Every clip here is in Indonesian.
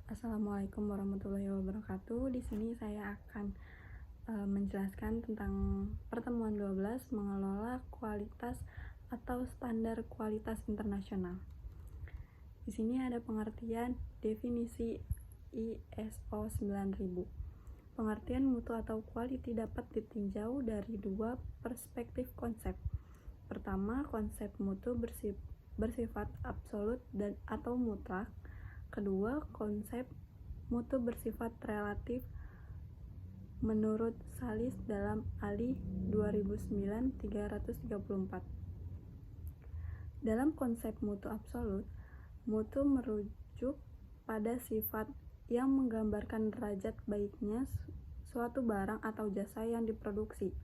Assalamualaikum warahmatullahi wabarakatuh. Di sini saya akan menjelaskan tentang pertemuan 12 mengelola kualitas atau standar kualitas internasional. Di sini ada pengertian definisi ISO 9000. Pengertian mutu atau quality dapat ditinjau dari dua perspektif konsep. Pertama, konsep mutu bersifat absolut dan atau mutlak. Kedua, konsep mutu bersifat relatif menurut Salis dalam Ali 2009-334. Dalam konsep mutu absolut, mutu merujuk pada sifat yang menggambarkan derajat baiknya suatu barang atau jasa yang diproduksi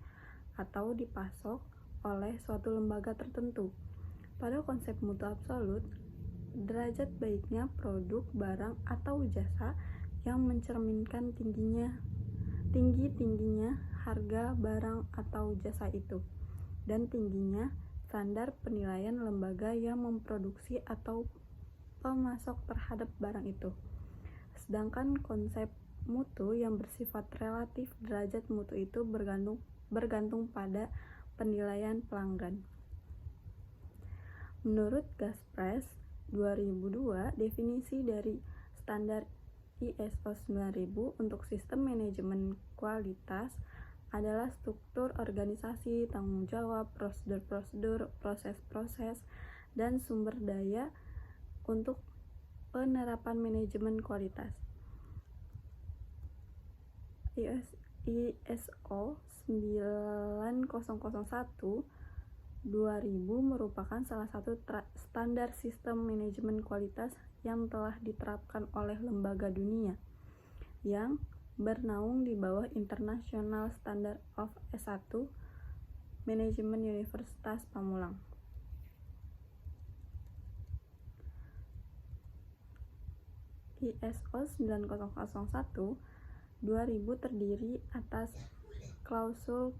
atau dipasok oleh suatu lembaga tertentu. Pada konsep mutu absolut, derajat baiknya produk, barang, atau jasa yang mencerminkan tingginya harga barang atau jasa itu, dan tingginya standar penilaian lembaga yang memproduksi atau pemasok terhadap barang itu. Sedangkan konsep mutu yang bersifat relatif, derajat mutu itu bergantung pada penilaian pelanggan. Menurut Gaspress 2002, definisi dari standar ISO 9000 untuk sistem manajemen kualitas adalah struktur organisasi, tanggung jawab, prosedur-prosedur, proses-proses, dan sumber daya untuk penerapan manajemen kualitas. ISO 9001 2000 merupakan salah satu standar sistem manajemen kualitas yang telah diterapkan oleh lembaga dunia yang bernaung di bawah International Standard of S1 Manajemen Universitas Pamulang. ISO 9001 2000 terdiri atas klausul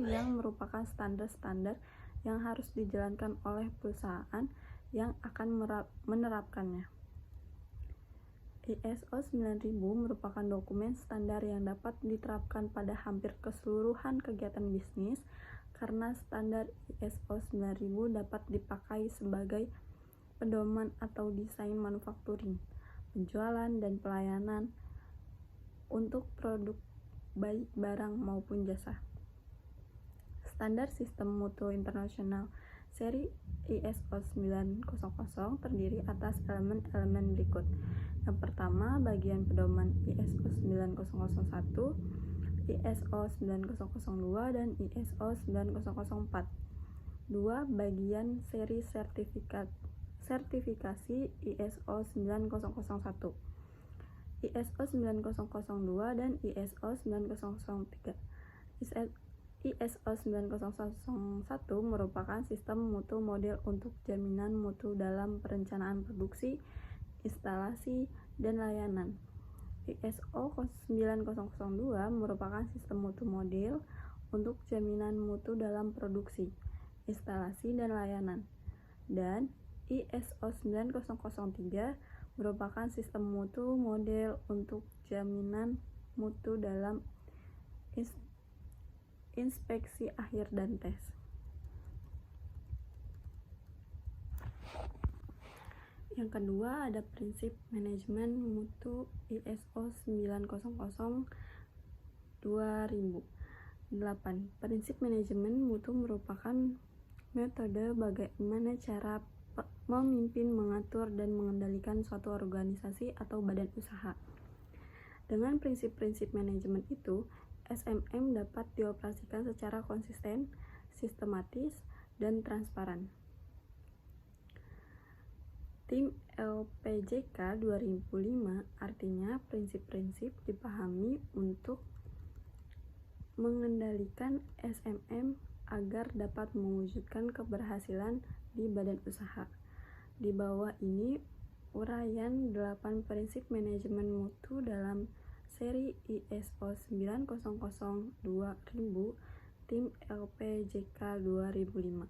yang merupakan standar-standar yang harus dijalankan oleh perusahaan yang akan menerapkannya. ISO 9000 merupakan dokumen standar yang dapat diterapkan pada hampir keseluruhan kegiatan bisnis karena standar ISO 9000 dapat dipakai sebagai pedoman atau desain manufacturing, penjualan, dan pelayanan untuk produk baik barang maupun jasa. Standar sistem mutu internasional seri ISO 900 terdiri atas elemen-elemen berikut. Yang pertama, bagian pedoman ISO 9001, ISO 9002, dan ISO 9004. 2. Bagian seri sertifikasi ISO 9001, ISO 9002, dan ISO 9003. ISO 9001 merupakan sistem mutu model untuk jaminan mutu dalam perencanaan produksi, instalasi, dan layanan. ISO 9002 merupakan sistem mutu model untuk jaminan mutu dalam produksi, instalasi, dan layanan. Dan ISO 9003 merupakan sistem mutu model untuk jaminan mutu dalam inspeksi akhir dan tes. Yang kedua, ada prinsip manajemen mutu ISO 900 2000. 8. Prinsip manajemen mutu merupakan metode bagaimana cara memimpin, mengatur, dan mengendalikan suatu organisasi atau badan usaha. Dengan prinsip-prinsip manajemen itu, SMM dapat dioperasikan secara konsisten, sistematis, dan transparan. Tim LPJK 2005 artinya prinsip-prinsip dipahami untuk mengendalikan SMM agar dapat mewujudkan keberhasilan di badan usaha. Di bawah ini uraian 8 prinsip manajemen mutu dalam seri ISO 900 2000 tim LPJK 2005.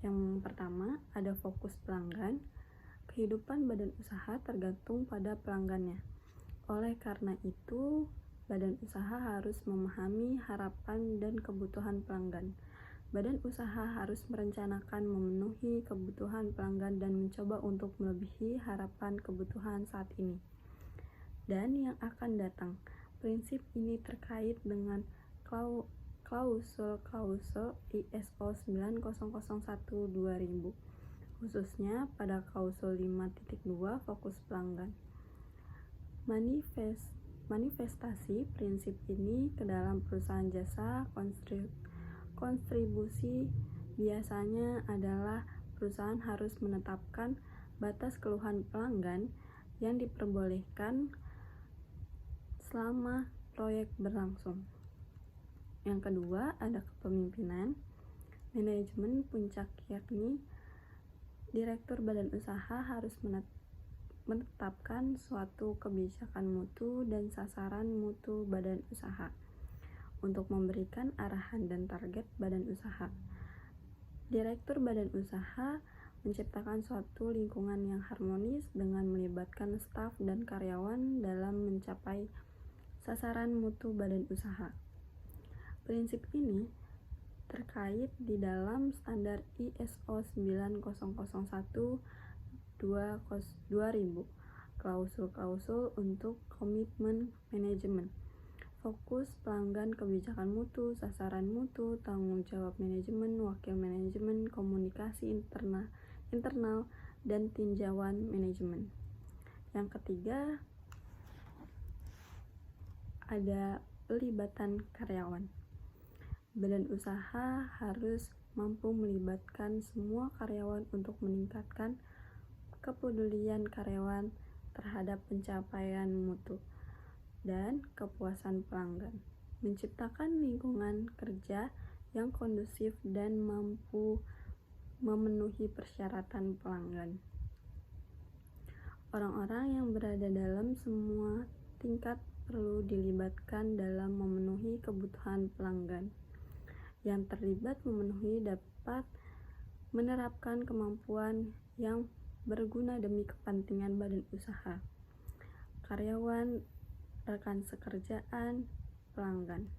Yang pertama, ada fokus pelanggan, Kehidupan badan usaha tergantung pada pelanggannya. Oleh karena itu, badan usaha harus memahami harapan dan kebutuhan pelanggan. Badan usaha harus merencanakan memenuhi kebutuhan pelanggan dan mencoba untuk melebihi harapan kebutuhan saat ini dan yang akan datang. Prinsip ini terkait dengan klausul-klausul ISO 9001/2000, khususnya pada klausul 5.2 fokus pelanggan. Manifestasi prinsip ini ke dalam perusahaan jasa kontribusi biasanya adalah perusahaan harus menetapkan batas keluhan pelanggan yang diperbolehkan selama proyek berlangsung. Yang kedua, ada kepemimpinan. Manajemen puncak, yakni direktur badan usaha harus menetapkan suatu kebijakan mutu dan sasaran mutu badan usaha untuk memberikan arahan dan target badan usaha. Direktur badan usaha menciptakan suatu lingkungan yang harmonis dengan melibatkan staf dan karyawan dalam mencapai sasaran mutu badan usaha. Prinsip ini terkait di dalam standar ISO 9001/2000, klausul-klausul untuk komitmen manajemen, fokus pelanggan, kebijakan mutu, sasaran mutu, tanggung jawab manajemen, wakil manajemen, komunikasi internal, dan tinjauan manajemen. Yang ketiga, ada pelibatan karyawan. Badan usaha harus mampu melibatkan semua karyawan untuk meningkatkan kepedulian karyawan terhadap pencapaian mutu dan kepuasan pelanggan, menciptakan lingkungan kerja yang kondusif dan mampu memenuhi persyaratan pelanggan. Orang-orang yang berada dalam semua tingkat perlu dilibatkan dalam memenuhi kebutuhan pelanggan. Yang terlibat memenuhi dapat menerapkan kemampuan yang berguna demi kepentingan badan usaha, karyawan, rekan sekerjaan, pelanggan.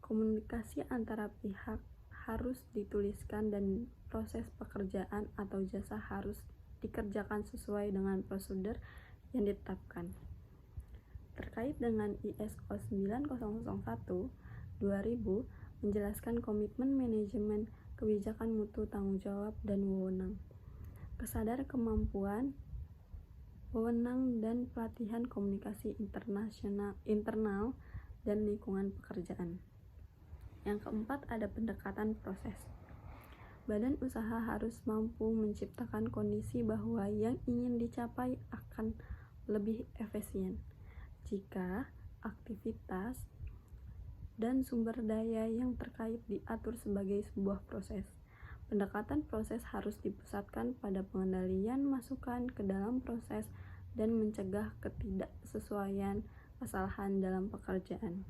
Komunikasi antara pihak harus dituliskan dan proses pekerjaan atau jasa harus dikerjakan sesuai dengan prosedur yang ditetapkan. Terkait dengan ISO 9001/2000 menjelaskan komitmen manajemen, kebijakan mutu, tanggung jawab, dan wewenang, kesadar kemampuan, wewenang, dan pelatihan komunikasi internal dan lingkungan pekerjaan. Yang keempat, ada pendekatan proses. Badan usaha harus mampu menciptakan kondisi bahwa yang ingin dicapai akan lebih efisien jika aktivitas dan sumber daya yang terkait diatur sebagai sebuah proses. Pendekatan proses harus dipusatkan pada pengendalian masukan ke dalam proses dan mencegah ketidaksesuaian kesalahan dalam pekerjaan.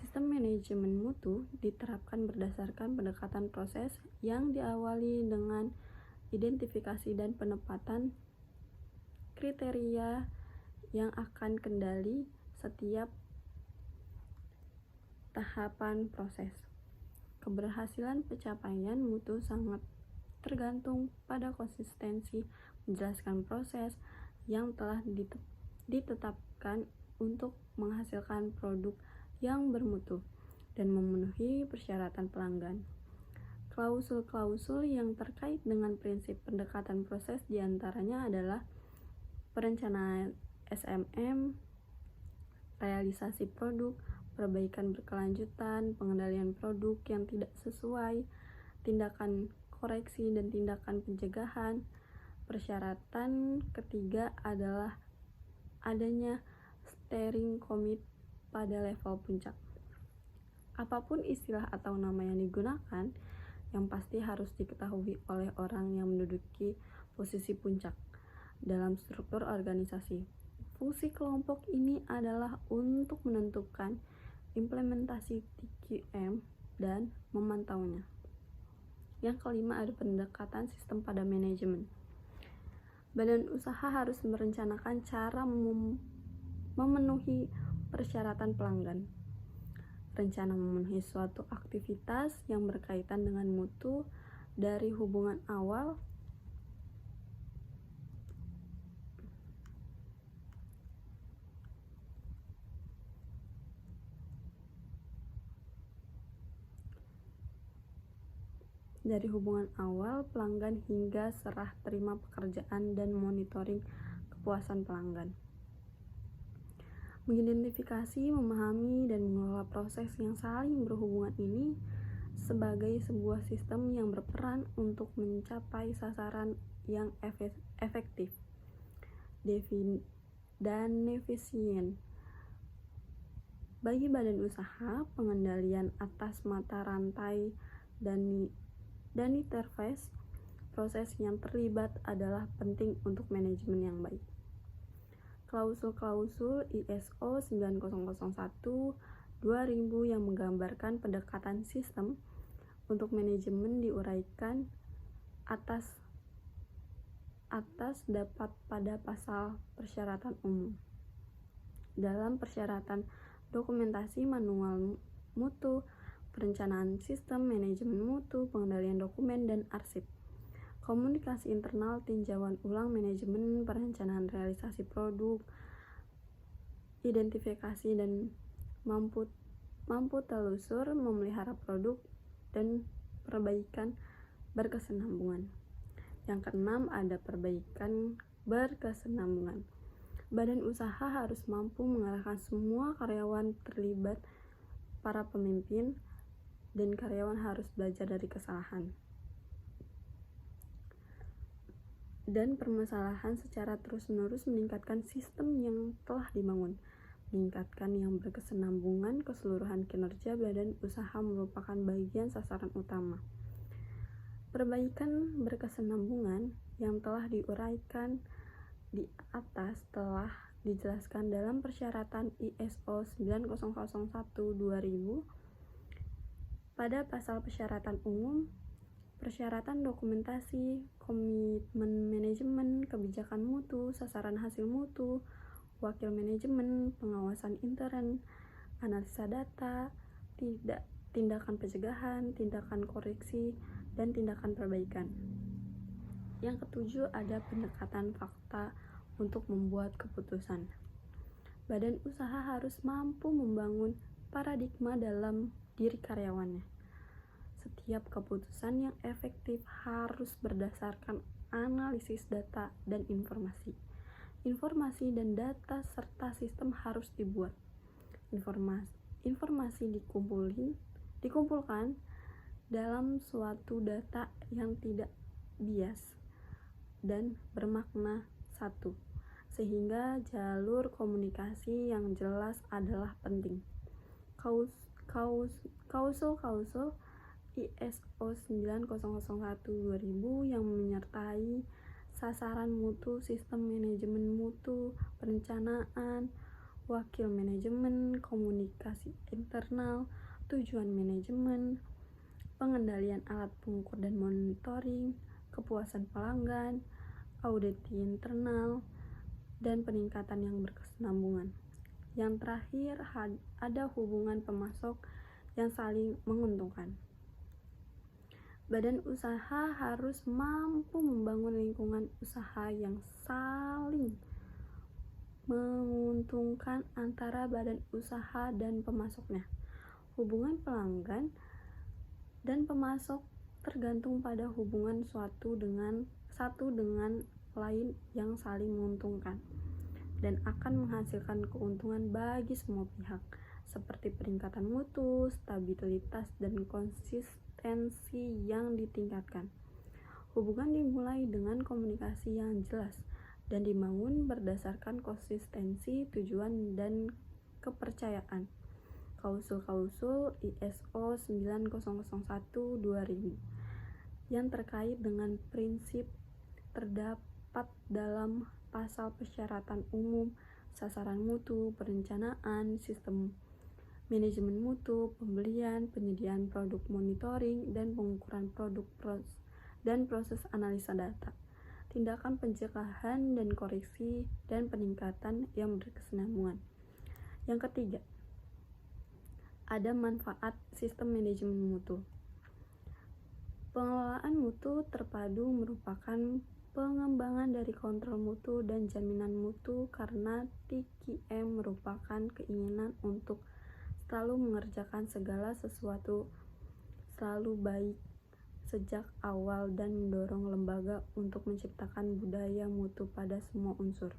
Sistem manajemen mutu diterapkan berdasarkan pendekatan proses yang diawali dengan identifikasi dan penempatan kriteria yang akan kendali setiap tahapan proses. Keberhasilan pencapaian mutu sangat tergantung pada konsistensi menjelaskan proses yang telah ditetapkan untuk menghasilkan produk yang bermutu dan memenuhi persyaratan pelanggan. Klausul-klausul yang terkait dengan prinsip pendekatan proses diantaranya adalah perencanaan SMM, realisasi produk, perbaikan berkelanjutan, pengendalian produk yang tidak sesuai, tindakan koreksi dan tindakan pencegahan. Persyaratan ketiga adalah adanya steering committee pada level puncak. Apapun istilah atau nama yang digunakan, yang pasti harus diketahui oleh orang yang menduduki posisi puncak dalam struktur organisasi. Fungsi kelompok ini adalah untuk menentukan implementasi TQM dan memantaunya. Yang kelima, ada pendekatan sistem pada manajemen. Badan usaha harus merencanakan cara memenuhi persyaratan pelanggan. Rencana memenuhi suatu aktivitas yang berkaitan dengan mutu dari hubungan awal pelanggan hingga serah terima pekerjaan dan monitoring kepuasan pelanggan. Mengidentifikasi, memahami, dan mengelola proses yang saling berhubungan ini sebagai sebuah sistem yang berperan untuk mencapai sasaran yang efektif dan efisien. Bagi badan usaha, pengendalian atas mata rantai dan interface proses yang terlibat adalah penting untuk manajemen yang baik. Klausul-klausul ISO 9001/2000 yang menggambarkan pendekatan sistem untuk manajemen diuraikan atas dapat pada pasal persyaratan umum. Dalam persyaratan dokumentasi manual mutu, perencanaan sistem, manajemen mutu, pengendalian dokumen, dan arsip. Komunikasi internal, tinjauan ulang manajemen, perencanaan realisasi produk, identifikasi dan mampu telusur, memelihara produk, dan perbaikan berkesinambungan. Yang keenam, ada perbaikan berkesinambungan. Badan usaha harus mampu mengarahkan semua karyawan terlibat, para pemimpin, dan karyawan harus belajar dari kesalahan dan permasalahan secara terus-menerus, meningkatkan sistem yang telah dibangun. Meningkatkan yang berkesinambungan keseluruhan kinerja badan usaha merupakan bagian sasaran utama. Perbaikan berkesinambungan yang telah diuraikan di atas telah dijelaskan dalam persyaratan ISO 9001/2000 pada pasal persyaratan umum, persyaratan dokumentasi, komitmen manajemen, kebijakan mutu, sasaran hasil mutu, wakil manajemen, pengawasan intern, analisa data, tindakan pencegahan, tindakan koreksi, dan tindakan perbaikan. Yang ketujuh, ada pendekatan fakta untuk membuat keputusan. Badan usaha harus mampu membangun paradigma dalam diri karyawannya. Setiap keputusan yang efektif harus berdasarkan analisis data dan informasi. Informasi dan data serta sistem harus dibuat. Informasi dikumpulkan dalam suatu data yang tidak bias dan bermakna satu, sehingga jalur komunikasi yang jelas adalah penting. Klausul ISO 9001/2000 yang menyertai sasaran mutu, sistem manajemen mutu, perencanaan, wakil manajemen, komunikasi internal, tujuan manajemen, pengendalian alat pengukur dan monitoring, kepuasan pelanggan, audit internal, dan peningkatan yang berkesinambungan. Yang terakhir, ada hubungan pemasok yang saling menguntungkan. Badan usaha harus mampu membangun lingkungan usaha yang saling menguntungkan antara badan usaha dan pemasoknya. Hubungan pelanggan dan pemasok tergantung pada hubungan satu dengan lain yang saling menguntungkan dan akan menghasilkan keuntungan bagi semua pihak, seperti peningkatan mutu, stabilitas, dan konsistensi yang ditingkatkan. Hubungan dimulai dengan komunikasi yang jelas dan dibangun berdasarkan konsistensi, tujuan, dan kepercayaan. Klausul ISO 9001/2000 yang terkait dengan prinsip terdapat dalam pasal persyaratan umum, sasaran mutu, perencanaan, sistem manajemen mutu, pembelian, penyediaan produk, monitoring, dan pengukuran produk dan proses analisa data, tindakan pencegahan dan koreksi, dan peningkatan yang berkesinambungan. Yang ketiga, ada manfaat sistem manajemen mutu. Pengelolaan mutu terpadu merupakan pengembangan dari kontrol mutu dan jaminan mutu karena TQM merupakan keinginan untuk selalu mengerjakan segala sesuatu selalu baik sejak awal dan mendorong lembaga untuk menciptakan budaya mutu pada semua unsur,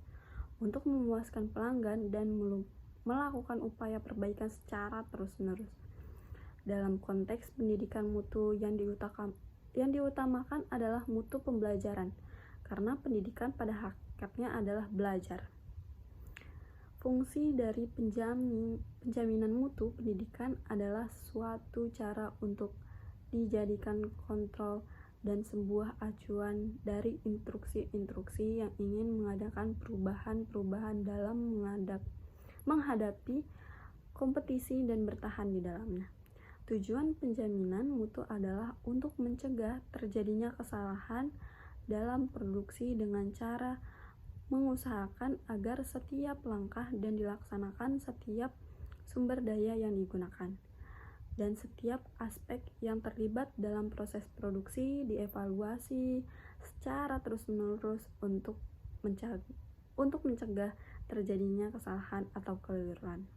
untuk memuaskan pelanggan dan melakukan upaya perbaikan secara terus-menerus. Dalam konteks pendidikan mutu yang diutamakan adalah mutu pembelajaran, karena pendidikan pada hakikatnya adalah belajar. Fungsi dari penjaminan mutu pendidikan adalah suatu cara untuk dijadikan kontrol dan sebuah acuan dari instruksi-instruksi yang ingin mengadakan perubahan-perubahan dalam menghadapi kompetisi dan bertahan di dalamnya. Tujuan penjaminan mutu adalah untuk mencegah terjadinya kesalahan dalam produksi dengan cara mengusahakan agar setiap langkah dan dilaksanakan setiap sumber daya yang digunakan, dan setiap aspek yang terlibat dalam proses produksi dievaluasi secara terus-menerus untuk mencegah terjadinya kesalahan atau kekeliruan.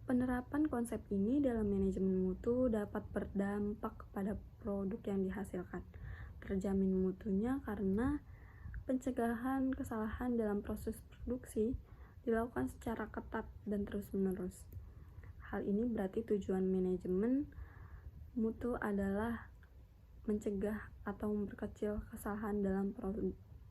Penerapan konsep ini dalam manajemen mutu dapat berdampak kepada produk yang dihasilkan. Terjamin mutunya karena pencegahan kesalahan dalam proses produksi dilakukan secara ketat dan terus-menerus. Hal ini berarti tujuan manajemen mutu adalah mencegah atau memperkecil kesalahan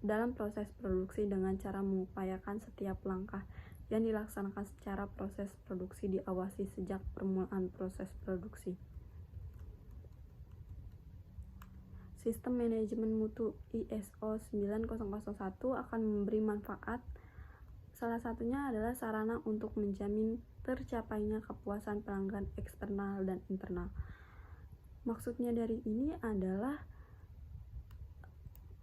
dalam proses produksi dengan cara mengupayakan setiap langkah yang dilaksanakan secara proses produksi diawasi sejak permulaan proses produksi. Sistem manajemen mutu ISO 9001 akan memberi manfaat. Salah satunya adalah sarana untuk menjamin tercapainya kepuasan pelanggan eksternal dan internal. Maksudnya dari ini adalah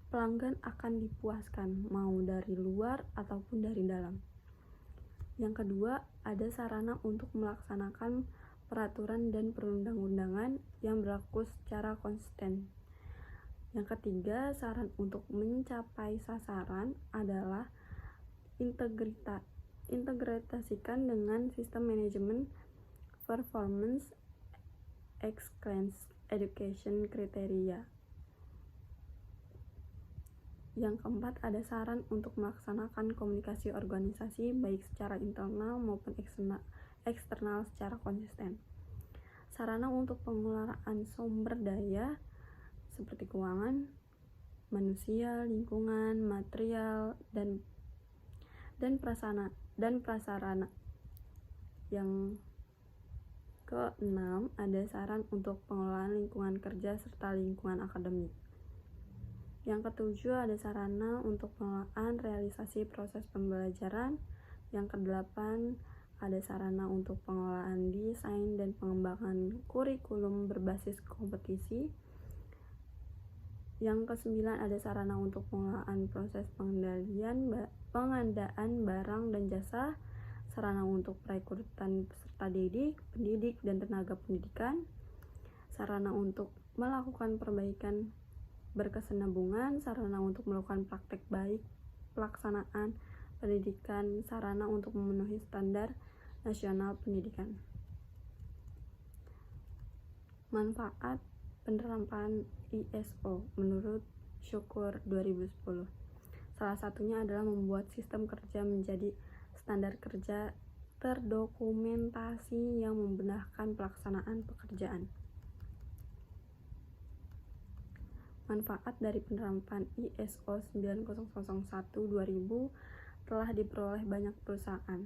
pelanggan akan dipuaskan mau dari luar ataupun dari dalam. Yang kedua, ada sarana untuk melaksanakan peraturan dan perundang-undangan yang berlaku secara konsisten. Yang ketiga, saran untuk mencapai sasaran adalah integrasikan dengan sistem manajemen performance excellence education kriteria. Yang keempat, ada saran untuk melaksanakan komunikasi organisasi baik secara internal maupun eksternal secara konsisten. Sarana untuk pengelolaan sumber daya seperti keuangan, manusia, lingkungan, material, dan prasarana. Yang keenam, ada saran untuk pengelolaan lingkungan kerja serta lingkungan akademik. Yang ketujuh, ada sarana untuk pengelolaan realisasi proses pembelajaran. Yang kedelapan, ada sarana untuk pengelolaan desain dan pengembangan kurikulum berbasis kompetisi. Yang kesembilan, ada sarana untuk pengelolaan proses pengadaan barang dan jasa, sarana untuk perekrutan peserta didik, pendidik, dan tenaga pendidikan, sarana untuk melakukan perbaikan berkesinambungan, sarana untuk melakukan praktek baik pelaksanaan pendidikan, sarana untuk memenuhi standar nasional pendidikan. Manfaat penerapan ISO menurut Syukur 2010. Salah satunya adalah membuat sistem kerja menjadi standar kerja terdokumentasi yang membenarkan pelaksanaan pekerjaan. Manfaat dari penerapan ISO 9001/2000 telah diperoleh banyak perusahaan.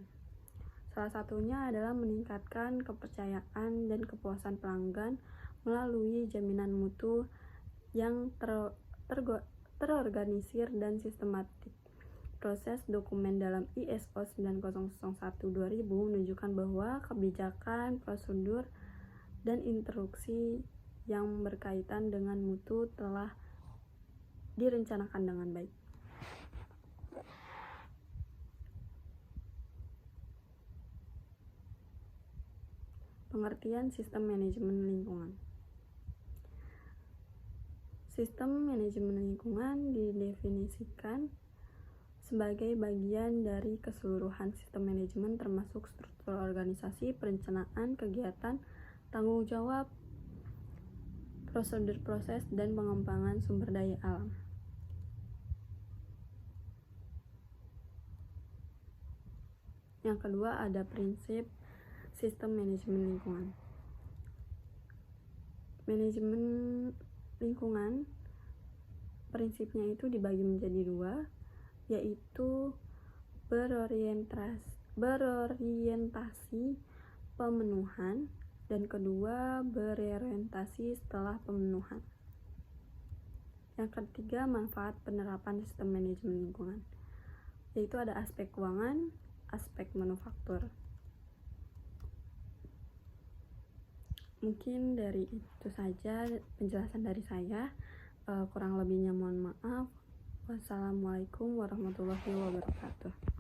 Salah satunya adalah meningkatkan kepercayaan dan kepuasan pelanggan melalui jaminan mutu yang terorganisir dan sistematik. proses dokumen dalam ISO 9001/2000 menunjukkan bahwa kebijakan, prosedur, dan instruksi yang berkaitan dengan mutu telah direncanakan dengan baik. Pengertian sistem manajemen lingkungan. Sistem manajemen lingkungan didefinisikan sebagai bagian dari keseluruhan sistem manajemen termasuk struktur organisasi, perencanaan, kegiatan, tanggung jawab, prosedur proses, dan pengembangan sumber daya alam. Yang kedua ada prinsip sistem manajemen lingkungan. Manajemen lingkungan prinsipnya itu dibagi menjadi dua, yaitu berorientasi pemenuhan, dan kedua berorientasi setelah pemenuhan. Yang ketiga, manfaat penerapan sistem manajemen lingkungan, yaitu ada aspek keuangan, aspek manufaktur. Mungkin dari itu saja penjelasan dari saya. Kurang lebihnya mohon maaf. Wassalamualaikum warahmatullahi wabarakatuh.